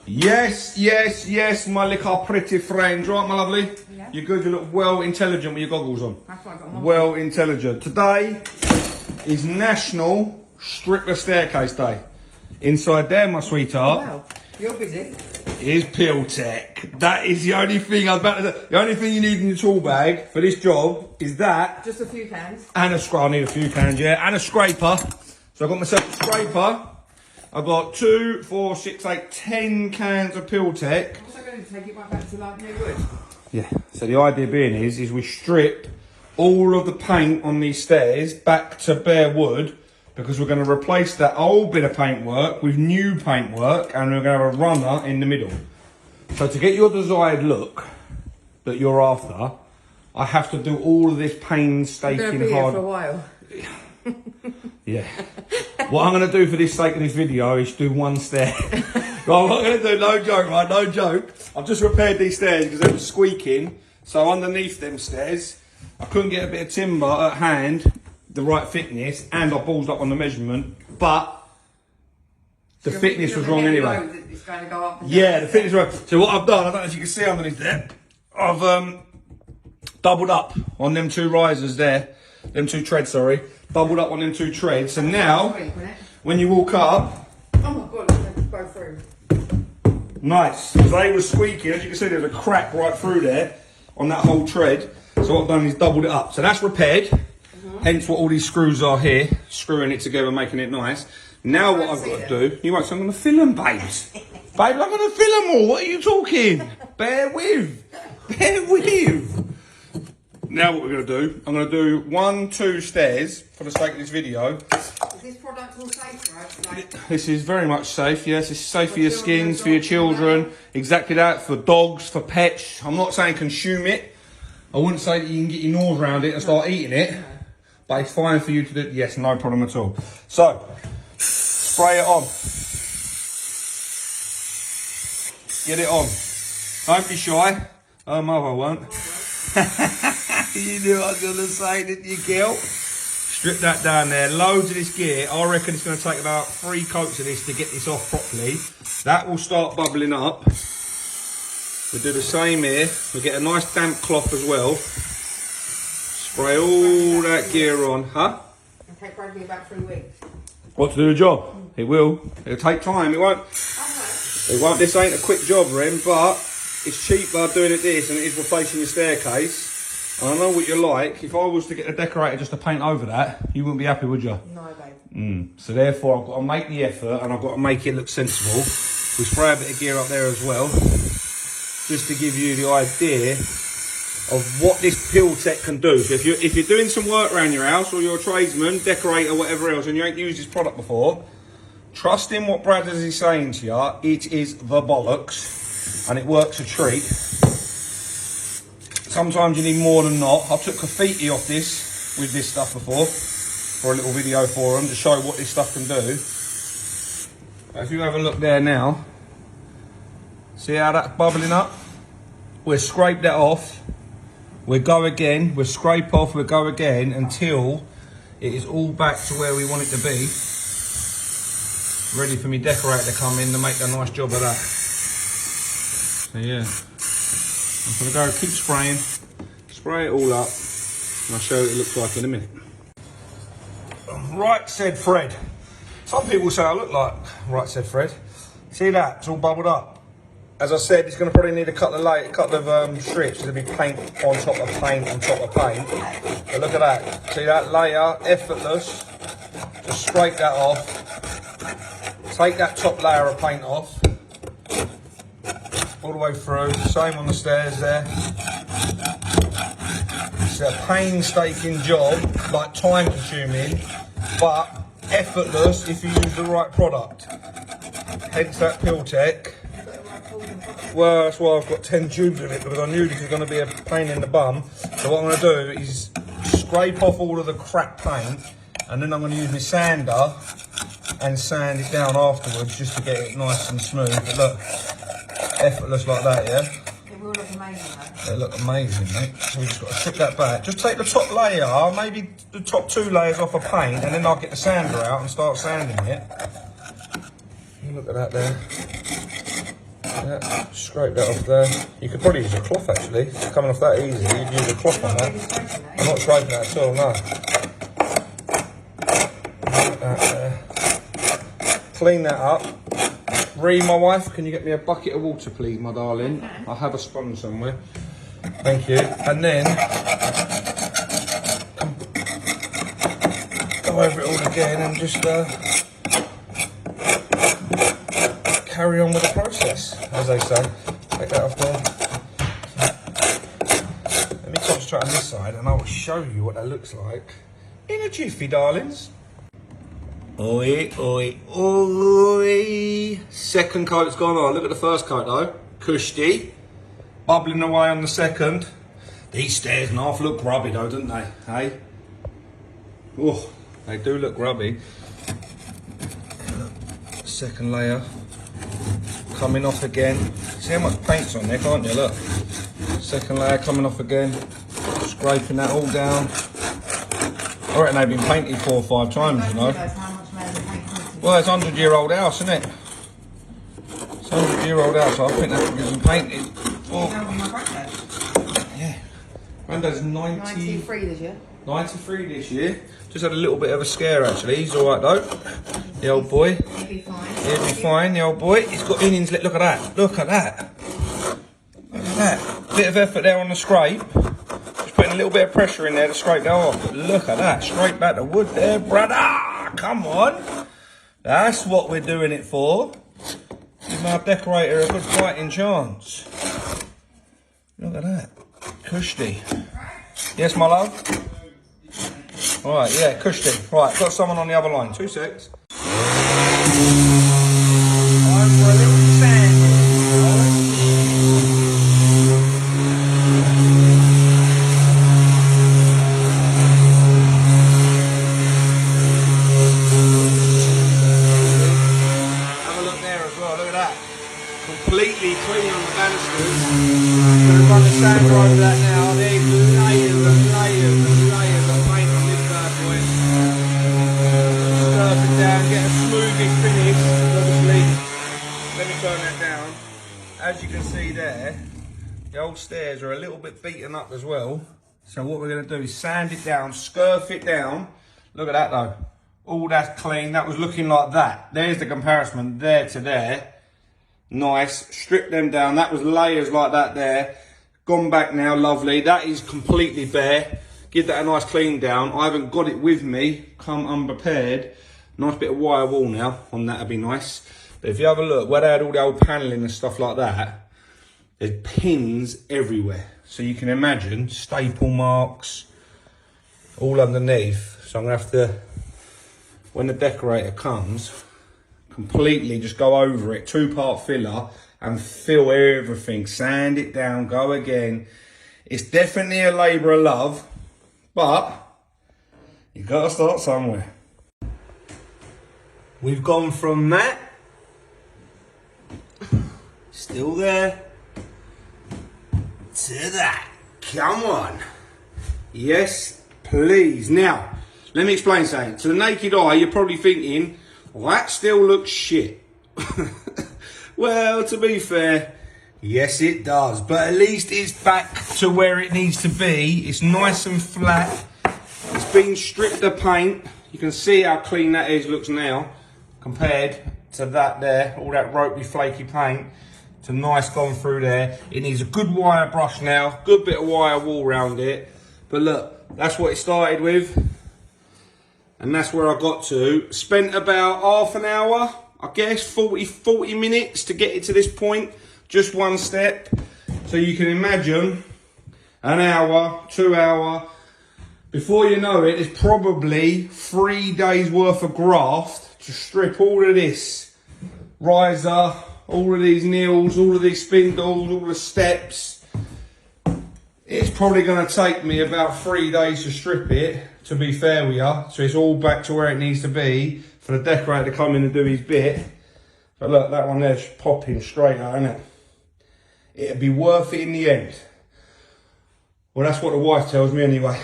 Yes, yes, yes, my little pretty friend. Right, my lovely? Yeah. You're good, you look well intelligent with your goggles on. That's what I got on my Well intelligent. Today is National Strip the Staircase Day. Inside there, my sweetheart, Wow, you're busy. is Peel Tech. That is the only thing I was about to say. The only thing you need in your tool bag for this job is that. Just a few cans. And a scraper. I need a few cans, yeah. And a scraper. So I got myself a scraper. I've got 2, 4, 6, 8, 10 cans of Peel Tech. I'm also going to take it right back to like new wood. Yeah. So the idea being is we strip all of the paint on these stairs back to bare wood, because we're going to replace that old bit of paintwork with new paintwork, and we're going to have a runner in the middle. So to get your desired look that you're after, I have to do all of this painstaking You're going to be here for a while. Yeah. What I'm going to do for this sake of this video is do one stair. Right, I'm not going to do, no joke, right, no joke. I've just repaired these stairs because they were squeaking. So underneath them stairs, I couldn't get a bit of timber at hand, the right thickness, and I ballsed up on the measurement, but the thickness was wrong anyway. It's going to go up and Yeah, down. the thickness was wrong. So what I've done, I don't know if you can see underneath there, I've doubled up on them 2 risers there, them 2 treads, sorry. Doubled up on them 2 treads. So now, when you walk up, oh my god, let's go through. nice. Because they were squeaking, as you can see, there's a crack right through there on that whole tread. So what I've done is doubled it up. So that's repaired. Hence what all these screws are here, screwing it together, making it nice. Now what I've got to do, you won't say I'm going to fill them, babes. Babe, I'm going to fill them all. What are you talking? Bear with. Bear with. Now what we're going to do, I'm going to do 1, 2 stairs for the sake of this video. Is this product all safe, right? Like, This is very much safe, yes. It's safe for your skins, for your children. Exactly that, for dogs, for pets. I'm not saying consume it. I wouldn't say that you can get your nose around it and start eating it. But it's fine for you to do. Yes, no problem at all. So, spray it on. Get it on. Don't be shy. Her mother won't. You knew what I was going to say, didn't you, girl? Strip that down there. Loads of this gear. I reckon it's going to take about 3 coats of this to get this off properly. That will start bubbling up. We'll do the same here. We'll get a nice damp cloth as well. Spray all that gear on. Huh? it'll take probably about 3 weeks. What, to do the job? It will. It'll take time. It won't. It won't. This ain't a quick job, Ren, but it's cheaper doing it this than it is replacing your staircase. And I know what you're like. If I was to get a decorator just to paint over that, you wouldn't be happy, would you? No, babe. So therefore, I've got to make the effort and I've got to make it look sensible. We spray a bit of gear up there as well, just to give you the idea of what this Peel Tech can do. So if you're doing some work around your house, or you're a tradesman, decorator, whatever else, and you ain't used this product before, trust in what Brad is saying to you. It is the bollocks, and it works a treat. Sometimes you need more than not. I took graffiti off this with this stuff before for a little video for them to show what this stuff can do. If you have a look there now, see how that's bubbling up? We'll scrape that off. We'll go again. We'll scrape off. We'll go again until it is all back to where we want it to be. Ready for me decorator to come in to make a nice job of that. So yeah. I'm going to go keep spraying, spray it all up, and I'll show you what it looks like in a minute. Right, said Fred. Some people say I look like right, said Fred. See that? It's all bubbled up. As I said, it's going to probably need a couple of strips. There'll be paint on top of paint on top of paint. But look at that. See that layer? Effortless. Just scrape that off. Take that top layer of paint off. All the way through, same on the stairs there. It's a painstaking job, like time consuming, but effortless if you use the right product. Hence that Peel Tech. Well, that's why I've got 10 tubes of it, because I knew this was going to be a pain in the bum. So what I'm going to do is scrape off all of the crap paint, and then I'm going to use my sander and sand it down afterwards just to get it nice and smooth. But look. Effortless like that, yeah? It will look amazing, though. They look amazing, mate. So we just got to strip that back. Just take the top layer, maybe the top 2 layers off of paint, and then I'll get the sander out and start sanding it. Look at that there. Yeah, scrape that off there. You could probably use a cloth actually. It's coming off that easy. You'd use a cloth on that. I'm not scraping that at all, no. Clean that up. Ree, my wife, can you get me a bucket of water, please, my darling? I have a sponge somewhere. Thank you. And then go over it all again and just carry on with the process, as they say. Take that off there. Let me concentrate on this side and I will show you what that looks like in a jiffy, darlings. Oi, oi, oi. Second coat's gone on. Look at the first coat though. Cushy. Bubbling away on the second. These stairs and half look grubby though, don't they? Hey? Oh, they do look grubby. Second layer. Coming off again. See how much paint's on there, can't you? Look. Second layer coming off again. Scraping that all down. I reckon they've been painted 4 or 5 times, you know. Well, it's a 100-year-old house, isn't it? It's a 100-year-old house, so I think that's been painted. Oh. Yeah. Granddad's 93 this year. 93 this year. Just had a little bit of a scare actually. He's alright though. The old boy. He'll be fine. He'll be fine, the old boy. He's got innings. Look at that. Look at that. Look at that. Bit of effort there on the scrape. Just putting a little bit of pressure in there to scrape that off. But look at that. Scrape back the wood there, brother. Come on. That's what we're doing it for. Give our decorator a good fighting chance. Look at that. Cushy. Yes, my love? Alright, yeah, cushy. Right, got someone on the other line. 2 secs. Time for a little sand. Have a look there as well, look at that. Completely clean on the banisters. Gonna run the sander over that now. There's layers and layers and layers of paint on this bad boy. Surf it down, get a smoothie finish. Obviously, let me turn that down. As you can see there, the old stairs are a little bit beaten up as well. So what we're gonna do is sand it down, scurf it down. Look at that though. All that's clean. That was looking like that. There's the comparison there to there. Nice, strip them down. That was layers like that there. Gone back now, lovely. That is completely bare. Give that a nice clean down. I haven't got it with me, come unprepared. Nice bit of wire wall now on that would be nice. But if you have a look, where they had all the old panelling and stuff like that, there's pins everywhere. So you can imagine staple marks all underneath. So I'm gonna have to, when the decorator comes, completely just go over it, 2-part filler, and fill everything, sand it down, go again. It's definitely a labour of love, but you gotta start somewhere. We've gone from that, still there, to that. Come on. Yes, please. Now, let me explain something. To the naked eye, you're probably thinking, well, that still looks shit. Well, to be fair, yes it does. But at least it's back to where it needs to be. It's nice and flat. It's been stripped of paint. You can see how clean that edge looks now compared to that there. All that ropey, flaky paint. It's a nice gone through there. It needs a good wire brush now. Good bit of wire wall around it. But look, that's what it started with. And that's where I got to. Spent about half an hour, I guess, 40 minutes to get it to this point. Just one step. So you can imagine an hour, 2 hour. Before you know it, it's probably 3 days worth of graft to strip all of this riser, all of these nails, all of these spindles, all the steps. It's probably going to take me about 3 days to strip it, to be fair with you. So it's all back to where it needs to be for the decorator to come in and do his bit. But look, that one there's popping straight out, isn't it? It'd be worth it in the end. Well, that's what the wife tells me anyway.